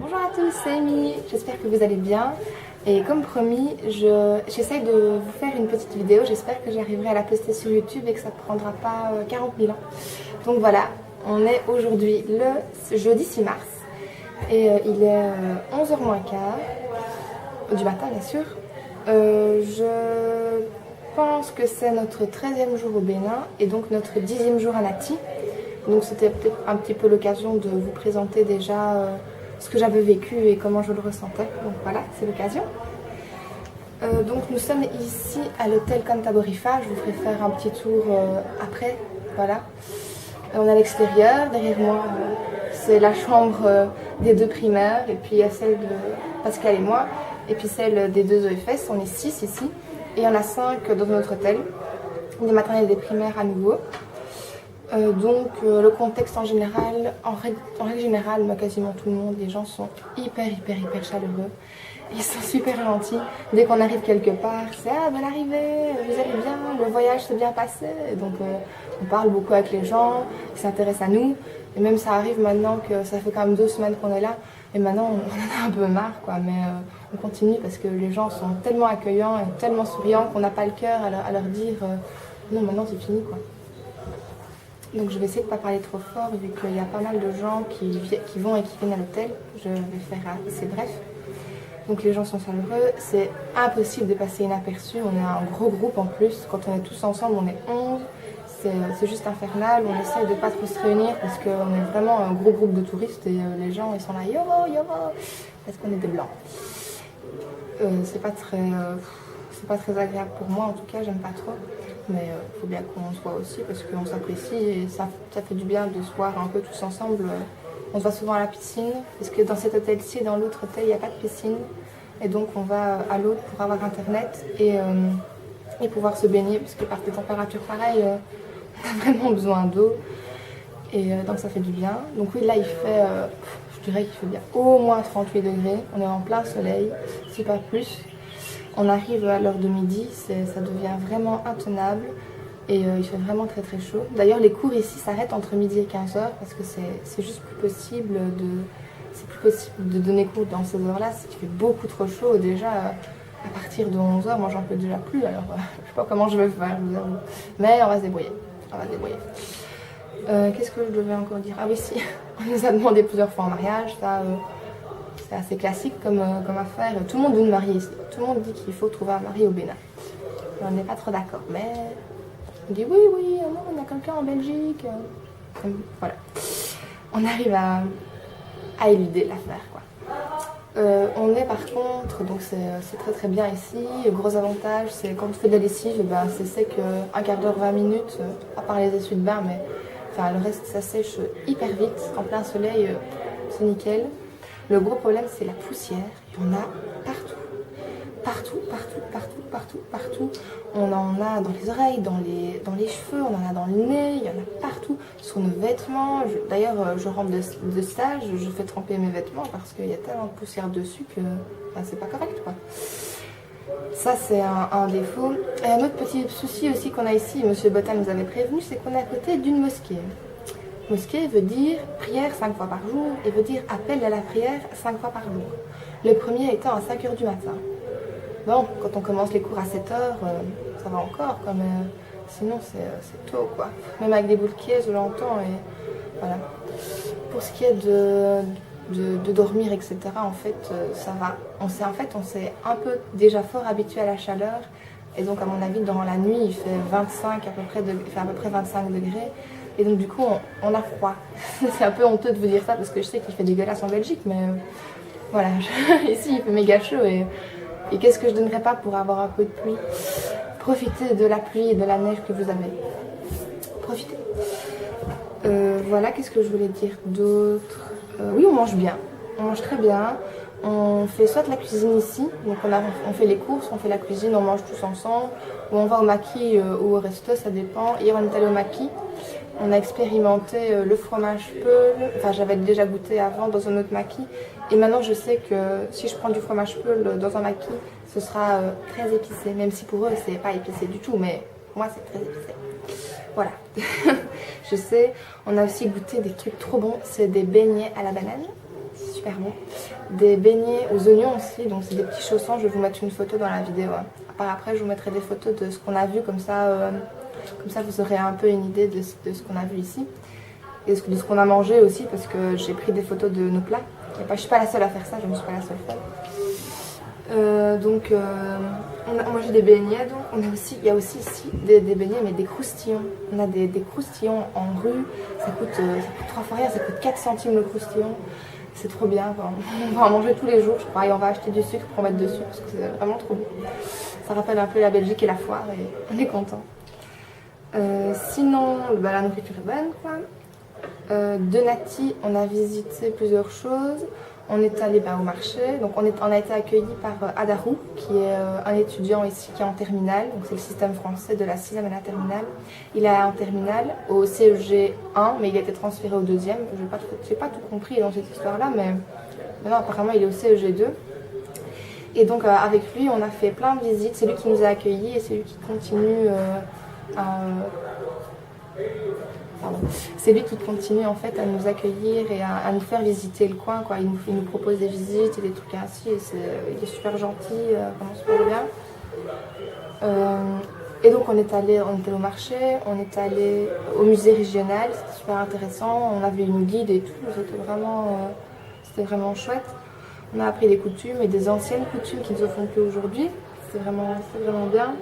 Bonjour à tous, c'est Amy, j'espère que vous allez bien. Et comme promis, j'essaye de vous faire une petite vidéo. J'espère que j'arriverai à la poster sur YouTube et que ça ne prendra pas 40 000 ans. Donc voilà, on est aujourd'hui le jeudi 6 mars. Et il est 11h moins quart, du matin bien sûr. Je pense que c'est notre 13e jour au Bénin et donc notre 10e jour à Nati. Donc c'était peut-être un petit peu l'occasion de vous présenter déjà ce que j'avais vécu et comment je le ressentais. Donc voilà, c'est l'occasion. Donc nous sommes ici à l'hôtel Cantaborifa. Je vous ferai faire un petit tour après. Voilà. On est à l'extérieur. Derrière moi, c'est la chambre des deux primaires. Et puis il y a celle de Pascal et moi. Et puis celle des deux EFS. On est 6 ici. Et il y en a 5 dans notre hôtel. Des maternelles et des primaires à nouveau. Le contexte en général, en règle générale, quasiment tout le monde, les gens sont hyper chaleureux. Ils sont super gentils. Dès qu'on arrive quelque part, c'est « Ah, bonne arrivée, vous allez bien, le voyage s'est bien passé ». Donc on parle beaucoup avec les gens, ils s'intéressent à nous. Et même ça arrive maintenant que ça fait quand même 2 semaines qu'on est là. Et maintenant on en a un peu marre quoi, mais on continue parce que les gens sont tellement accueillants et tellement souriants qu'on n'a pas le cœur à leur dire non maintenant c'est fini quoi. Donc je vais essayer de ne pas parler trop fort vu qu'il y a pas mal de gens qui vont et qui viennent à l'hôtel. Je vais faire assez bref. Donc les gens sont chaleureux, c'est impossible de passer inaperçu. On est un gros groupe en plus, quand on est tous ensemble on est 11. C'est juste infernal, on essaie de pas trop se réunir parce qu'on est vraiment un gros groupe de touristes et les gens ils sont là yovo yovo parce qu'on est des blancs. C'est pas très agréable pour moi en tout cas, j'aime pas trop. Mais il faut bien qu'on se voit aussi parce qu'on s'apprécie et ça fait du bien de se voir un peu tous ensemble. On se va souvent à la piscine parce que dans cet hôtel-ci et dans l'autre hôtel, il n'y a pas de piscine. Et donc on va à l'autre pour avoir internet et pouvoir se baigner parce que par des températures pareilles, on a vraiment besoin d'eau. Et donc ça fait du bien. Donc oui, là il fait, je dirais qu'il fait bien au moins 38 degrés. On est en plein soleil, si pas plus. On arrive à l'heure de midi, ça devient vraiment intenable et il fait vraiment très chaud. D'ailleurs les cours ici s'arrêtent entre midi et 15h parce que c'est juste plus possible de donner cours dans ces heures-là. Il fait beaucoup trop chaud déjà à partir de 11h, moi j'en peux déjà plus alors je sais pas comment je vais faire, je vous avoue. Mais on va se débrouiller, Qu'est-ce que je devais encore dire? Ah oui si, on nous a demandé plusieurs fois en mariage, ça... C'est assez classique comme affaire. Tout le monde veut nous marier ici. Tout le monde dit qu'il faut trouver un mari au Bénin. On n'est pas trop d'accord, mais on dit oui, on a quelqu'un en Belgique. Voilà. On arrive à éluder l'affaire, quoi. On est par contre, donc c'est très bien ici. Le gros avantage, c'est quand on fait de la lessive, c'est sec un quart d'heure, 20 minutes, à part les essuie de bain, mais enfin, le reste ça sèche hyper vite. En plein soleil, c'est nickel. Le gros problème, c'est la poussière. Il y en a partout. Partout. On en a dans les oreilles, dans les cheveux, on en a dans le nez, il y en a partout. Sur nos vêtements. D'ailleurs, je rentre de stage, je fais tremper mes vêtements parce qu'il y a tellement de poussière dessus que c'est pas correct, quoi. Ça, c'est un défaut. Et un autre petit souci aussi qu'on a ici, M. Botta nous avait prévenu, c'est qu'on est à côté d'une mosquée. Mosquée veut dire prière 5 fois par jour et veut dire appel à la prière 5 fois par jour. Le premier étant à 5h du matin. Bon, quand on commence les cours à 7h, ça va encore, quoi, mais sinon c'est tôt, quoi. Même avec des boules qui je l'entends et voilà. Pour ce qui est de dormir, etc., en fait, ça va. On s'est un peu déjà fort habitué à la chaleur et donc à mon avis, dans la nuit, il fait à peu près 25 degrés. Et donc du coup, on a froid. C'est un peu honteux de vous dire ça parce que je sais qu'il fait dégueulasse en Belgique, mais voilà, ici il fait méga chaud et qu'est-ce que je donnerais pas pour avoir un peu de pluie. Profitez de la pluie et de la neige que vous avez. Profitez. Voilà, qu'est-ce que je voulais dire d'autre? Oui, on mange bien. On mange très bien. On fait soit la cuisine ici, donc on fait les courses, on fait la cuisine, on mange tous ensemble, ou on va au maquis ou au resto, ça dépend. Hier on est allé au maquis. On a expérimenté le fromage Peul, enfin j'avais déjà goûté avant dans un autre maquis et maintenant je sais que si je prends du fromage Peul dans un maquis, ce sera très épicé, même si pour eux c'est pas épicé du tout, mais pour moi c'est très épicé. Voilà, je sais, on a aussi goûté des trucs trop bons, c'est des beignets à la banane, super bon. Des beignets aux oignons aussi, donc c'est des petits chaussons, je vais vous mettre une photo dans la vidéo. Par après je vous mettrai des photos de ce qu'on a vu, comme ça vous aurez un peu une idée de ce qu'on a vu ici. Et de ce qu'on a mangé aussi, parce que j'ai pris des photos de nos plats. Je ne suis pas la seule à faire ça, je ne suis pas la seule femme. On a mangé des beignets, donc il y a aussi ici des beignets, mais des croustillons. On a des croustillons en rue, ça coûte 3 fois rien, ça coûte 4 centimes le croustillon. C'est trop bien, quoi. On va en manger tous les jours, je crois, et on va acheter du sucre pour mettre dessus, parce que c'est vraiment trop bon. Ça rappelle un peu la Belgique et la foire, et on est content. Sinon, la nourriture est bonne, quoi. De Nati, on a visité plusieurs choses. On est allé au marché, donc on a été accueillis par Adarou, qui est un étudiant ici qui est en terminale, donc c'est le système français de la 6e et la terminale. Il est en terminale au CEG 1, mais il a été transféré au 2e. Je n'ai pas tout compris dans cette histoire-là, mais maintenant apparemment il est au CEG 2. Et donc avec lui, on a fait plein de visites, c'est lui qui nous a accueillis et c'est lui qui continue c'est lui qui continue en fait à nous accueillir et à nous faire visiter le coin, quoi. Il nous propose des visites et des trucs ainsi, et il est super gentil, vraiment super bien. Et donc on est allé au marché, on est allé au musée régional, c'était super intéressant, on avait une guide et tout, c'était vraiment chouette. On a appris des coutumes et des anciennes coutumes qui ne se font plus aujourd'hui, c'était vraiment bien.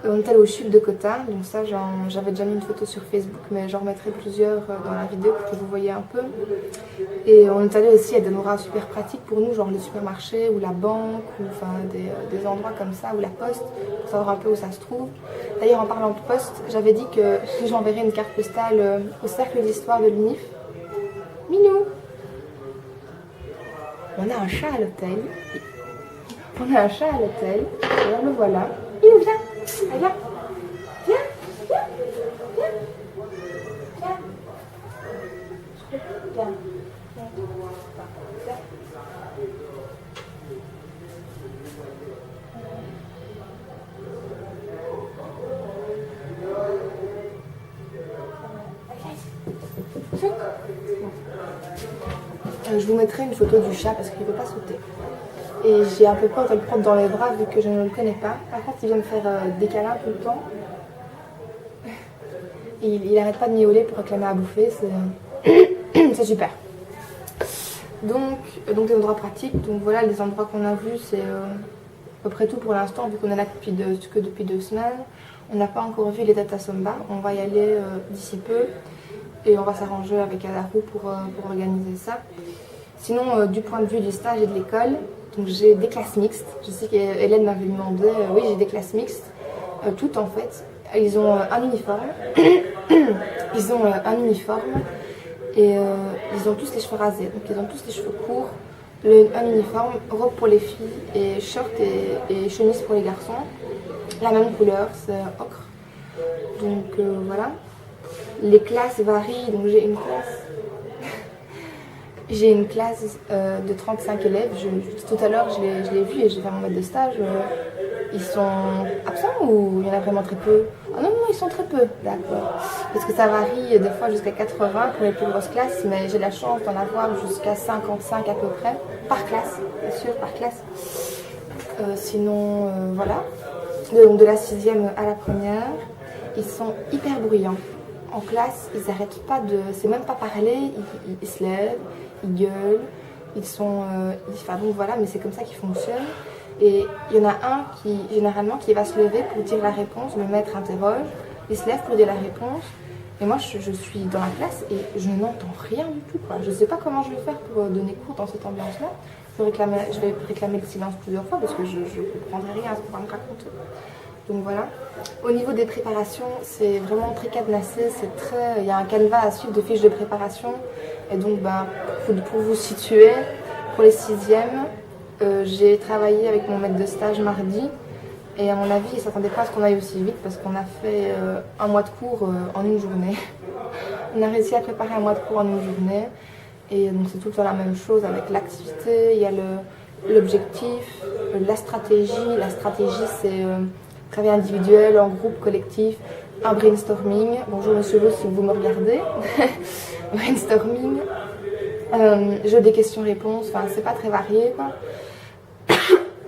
On est allé au chute de Kota, donc ça j'avais déjà mis une photo sur Facebook, mais j'en remettrai plusieurs dans la vidéo pour que vous voyez un peu. Et on est allé aussi à des endroits super pratiques pour nous, genre le supermarché ou la banque, ou enfin des endroits comme ça, ou la poste, pour savoir un peu où ça se trouve. D'ailleurs en parlant de poste, j'avais dit que j'enverrais une carte postale au cercle d'histoire de l'UNIF. Minou! On a un chat à l'hôtel. Alors le voilà. Minou, viens! Allez, viens. Viens. Je vous mettrai une photo du chat parce qu'il ne peut pas sauter. Et j'ai un peu peur de le prendre dans les bras vu que je ne le connais pas. Par contre, il vient me faire des câlins tout le temps. Et il n'arrête pas de miauler pour réclamer à bouffer. C'est super. Donc des endroits pratiques. Donc voilà, les endroits qu'on a vus, c'est à peu près tout pour l'instant, vu qu'on est là que depuis 2 semaines. On n'a pas encore vu les Tata Somba. On va y aller d'ici peu. Et on va s'arranger avec Adarou pour organiser ça. Sinon, du point de vue du stage et de l'école, donc j'ai des classes mixtes. Je sais qu'Hélène m'avait demandé, oui j'ai des classes mixtes, toutes en fait. Ils ont un uniforme, et ils ont tous les cheveux rasés, donc ils ont tous les cheveux courts, un uniforme, robe pour les filles et short et chemise pour les garçons. La même couleur, c'est ocre. Donc voilà. Les classes varient, donc j'ai une classe de 35 élèves. Tout à l'heure, je l'ai vu et j'ai fait mon maître de stage. Ils sont absents ou il y en a vraiment très peu? Ah non, ils sont très peu, d'accord. Parce que ça varie des fois jusqu'à 80 pour les plus grosses classes, mais j'ai la chance d'en avoir jusqu'à 55 à peu près, par classe, bien sûr, par classe. Sinon, voilà. Donc de la 6e à la première, ils sont hyper bruyants. En classe, ils n'arrêtent pas de... C'est même pas parler, ils se lèvent, ils gueulent, donc voilà, mais c'est comme ça qu'ils fonctionnent. Et il y en a un généralement, qui va se lever pour dire la réponse, le maître interroge, il se lève pour dire la réponse. Et moi, je suis dans la classe et je n'entends rien du tout, quoi. Je ne sais pas comment je vais faire pour donner cours dans cette ambiance-là. Je vais réclamer le silence plusieurs fois parce que je ne comprendrai rien à ce qu'on va me raconter. Donc voilà. Au niveau des préparations, c'est vraiment très cadenassé. Il y a un canevas à suivre de fiches de préparation. Et donc, pour vous situer, pour les 6e, j'ai travaillé avec mon maître de stage mardi. Et à mon avis, il ne s'attendait pas à ce qu'on aille aussi vite parce qu'on a fait un mois de cours en une journée. On a réussi à préparer un mois de cours en une journée. Et donc c'est tout le temps la même chose avec l'activité. Il y a l'objectif, la stratégie. La stratégie, c'est travail individuel, en groupe, collectif, un brainstorming. Bonjour Monsieur Vaux si vous me regardez. Brainstorming. Jeux des questions-réponses, enfin c'est pas très varié quoi.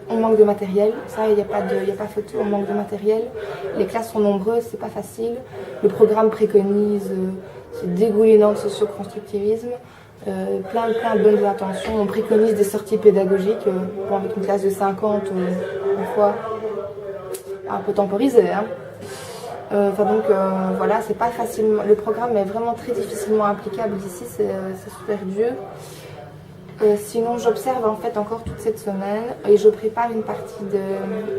On manque de matériel, ça il n'y a pas photo, on manque de matériel. Les classes sont nombreuses, c'est pas facile. Le programme préconise c'est dégoulinant de socio-constructivisme, plein de bonnes intentions. On préconise des sorties pédagogiques, bon, avec une classe de 50, une fois un peu temporisée. Hein. Voilà, c'est pas facilement. Le programme est vraiment très difficilement applicable ici, c'est super dur. Sinon, j'observe en fait encore toute cette semaine et je prépare une partie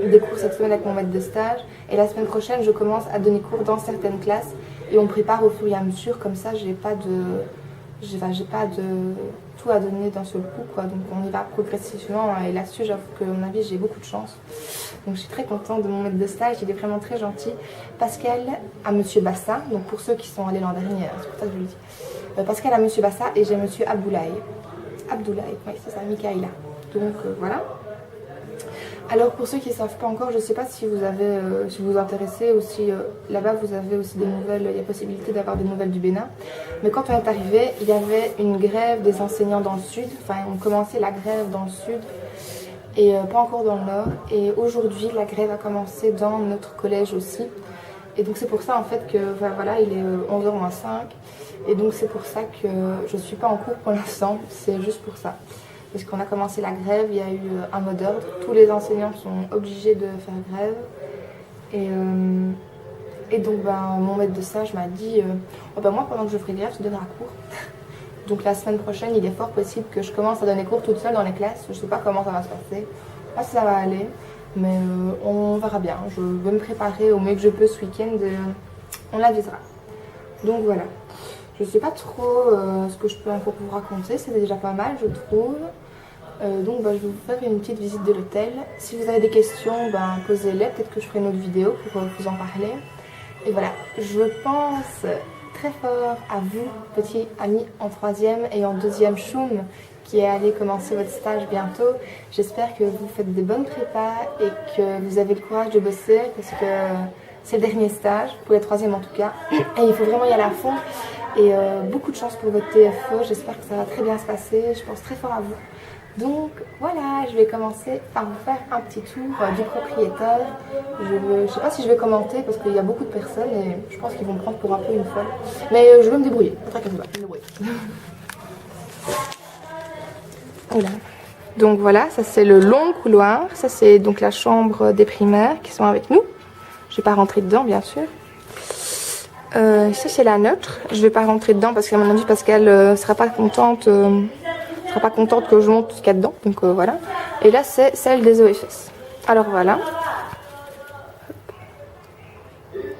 des cours cette semaine avec mon maître de stage. Et la semaine prochaine, je commence à donner cours dans certaines classes et on prépare au fur et à mesure. Comme ça, j'ai pas de tout à donner d'un seul coup, quoi. Donc on y va progressivement et là-dessus, j'avoue que à mon avis, j'ai beaucoup de chance. Donc je suis très contente de mon maître de stage, il est vraiment très gentil. Pascal à Monsieur Bassa, donc pour ceux qui sont allés l'an dernier, c'est pour ça que je le dis. Pascal à Monsieur Bassa et j'ai Monsieur Abdoulaye. Abdoulaye, oui c'est ça, Mikaïla. Donc voilà. Alors pour ceux qui ne savent pas encore, je ne sais pas si vous avez, si vous vous intéressez ou si là-bas vous avez aussi des nouvelles, il y a possibilité d'avoir des nouvelles du Bénin. Mais quand on est arrivé, il y avait une grève des enseignants dans le sud, enfin on commençait la grève dans le sud et pas encore dans le nord. Et aujourd'hui la grève a commencé dans notre collège aussi. Et donc c'est pour ça en fait que voilà, il est 11h-5 et donc c'est pour ça que je ne suis pas en cours pour l'instant, c'est juste pour ça. Parce qu'on a commencé la grève, il y a eu un mot d'ordre, tous les enseignants sont obligés de faire grève. Et donc mon maître de stage m'a dit moi pendant que je ferai grève, tu donneras cours. Donc la semaine prochaine, il est fort possible que je commence à donner cours toute seule dans les classes. Je ne sais pas comment ça va se passer, pas si ça va aller, mais on verra bien. Je vais me préparer au mieux que je peux ce week-end, on l'avisera. Donc voilà. Je ne sais pas trop ce que je peux encore vous raconter, c'est déjà pas mal je trouve. Donc je vais vous faire une petite visite de l'hôtel. Si vous avez des questions, posez-les, peut-être que je ferai une autre vidéo pour vous en parler. Et voilà, je pense très fort à vous, petits amis en 3e et en 2e choum qui est allé commencer votre stage bientôt. J'espère que vous faites des bonnes prépas et que vous avez le courage de bosser parce que c'est le dernier stage, pour les 3e en tout cas. Et il faut vraiment y aller à fond. Et beaucoup de chance pour votre TFE, j'espère que ça va très bien se passer, je pense très fort à vous. Donc voilà, je vais commencer par vous faire un petit tour du propriétaire. Je ne sais pas si je vais commenter parce qu'il y a beaucoup de personnes et je pense qu'ils vont me prendre pour un peu une folle. Mais je vais me débrouiller, ne tracassez pas, je vais me débrouiller. Voilà. Donc voilà, ça c'est le long couloir, ça c'est donc la chambre des primaires qui sont avec nous. Je ne vais pas rentrer dedans bien sûr. Ça c'est la nôtre, je vais pas rentrer dedans parce qu'à mon avis Pascal sera pas contente que je monte ce qu'il y a dedans, donc voilà. Et là c'est celle des OFS. Alors voilà.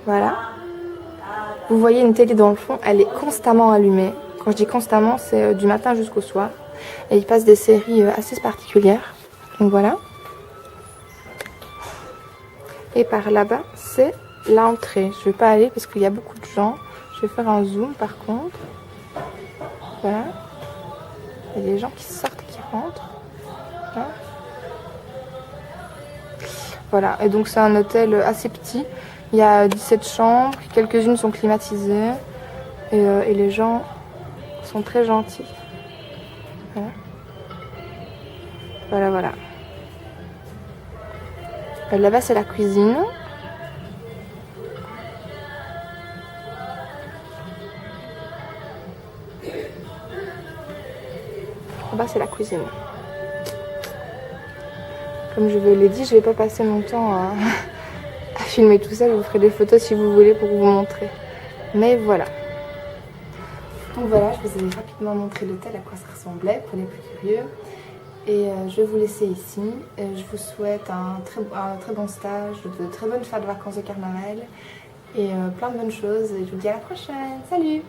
Voilà. Vous voyez une télé dans le fond, elle est constamment allumée. Quand je dis constamment, c'est du matin jusqu'au soir. Et il passe des séries assez particulières. Donc voilà. Et par là-bas, c'est l'entrée. Je ne vais pas aller parce qu'il y a beaucoup de gens. Je vais faire un zoom par contre. Voilà. Il y a des gens qui sortent, qui rentrent. Voilà. Et donc c'est un hôtel assez petit. Il y a 17 chambres. Quelques-unes sont climatisées. Et les gens sont très gentils. Voilà. Voilà, voilà. Là-bas c'est la cuisine. Là-bas c'est la cuisine. Comme je vous l'ai dit, je vais pas passer mon temps à filmer tout ça. Je vous ferai des photos si vous voulez pour vous montrer. Mais voilà. Donc voilà, je vous ai rapidement montré l'hôtel, à quoi ça ressemblait pour les plus curieux. Et je vais vous laisser ici. Je vous souhaite un très bon stage, de très bonnes fêtes de vacances de carnaval et plein de bonnes choses. Et je vous dis à la prochaine. Salut!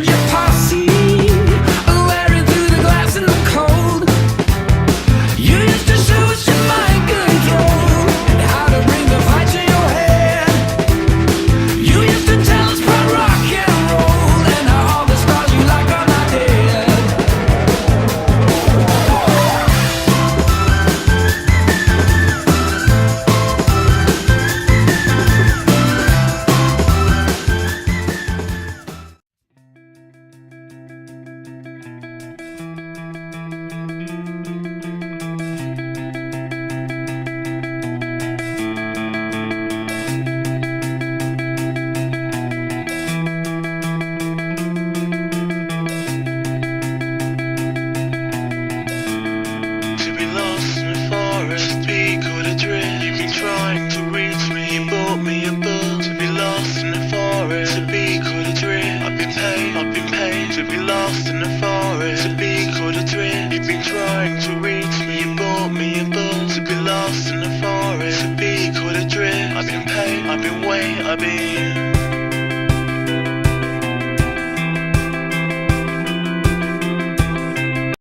Your posse I've been